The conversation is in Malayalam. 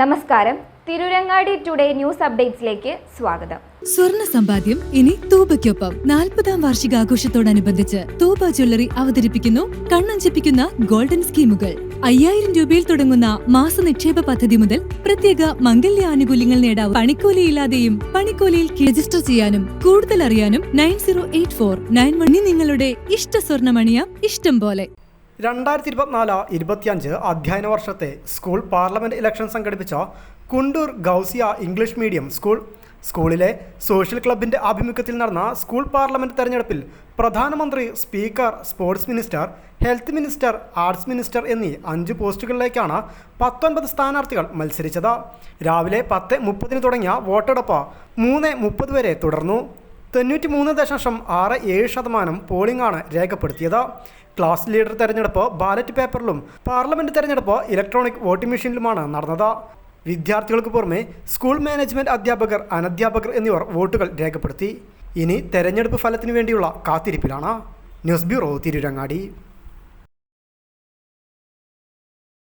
നമസ്കാരം. തിരുരങ്ങാടി ടുഡേ ന്യൂസ് അപ്ഡേറ്റ്സിലേക്ക് സ്വാഗതം. സ്വർണ്ണ സമ്പാദ്യം ഇനി തൂബയ്ക്കൊപ്പം 40-ാം വാർഷികാഘോഷത്തോടനുബന്ധിച്ച് തൂബ ജ്വല്ലറി അവതരിപ്പിക്കുന്നു കണ്ണഞ്ചിപ്പിക്കുന്ന ഗോൾഡൻ സ്കീമുകൾ. 5000 രൂപയിൽ തുടങ്ങുന്ന മാസ നിക്ഷേപ പദ്ധതി മുതൽ പ്രത്യേക മംഗല്യ ആനുകൂല്യങ്ങൾ നേടാം. പണിക്കൂലിയില്ലാതെയും പണിക്കൂലിയിൽ രജിസ്റ്റർ ചെയ്യാനും കൂടുതൽ അറിയാനും 908491 നിങ്ങളുടെ ഇഷ്ട സ്വർണ്ണമണിയാം ഇഷ്ടം പോലെ. 2024-25 അധ്യയന വർഷത്തെ സ്കൂൾ പാർലമെന്റ് ഇലക്ഷൻ സംഘടിപ്പിച്ച കുണ്ടൂർ ഗൗസിയ ഇംഗ്ലീഷ് മീഡിയം സ്കൂളിലെ സോഷ്യൽ ക്ലബിന്റെ ആഭിമുഖ്യത്തിൽ നടന്ന സ്കൂൾ പാർലമെന്റ് തെരഞ്ഞെടുപ്പിൽ പ്രധാനമന്ത്രി, speaker, sports minister, health minister, arts minister എന്നീ 5 പോസ്റ്റുകളിലേക്കാണ് 19 സ്ഥാനാർത്ഥികൾ മത്സരിച്ചത്. രാവിലെ 10:30 തുടങ്ങിയ വോട്ടെടുപ്പ് 3:30 വരെ തുടർന്നു. 93.67% പോളിംഗാണ് രേഖപ്പെടുത്തിയത്. ക്ലാസ് ലീഡർ തെരഞ്ഞെടുപ്പ് ബാലറ്റ് പേപ്പറിലും പാർലമെന്റ് തെരഞ്ഞെടുപ്പ് ഇലക്ട്രോണിക് വോട്ടിംഗ് മെഷീനിലുമാണ് നടന്നത്. വിദ്യാർത്ഥികൾക്ക് പുറമെ സ്കൂൾ മാനേജ്മെന്റ് അധ്യാപകർ, അനധ്യാപകർ എന്നിവർ വോട്ടുകൾ രേഖപ്പെടുത്തി. ഇനി തെരഞ്ഞെടുപ്പ് ഫലത്തിനു വേണ്ടിയുള്ള കാത്തിരിപ്പിലാണ്. News bureau, Tirurangadi.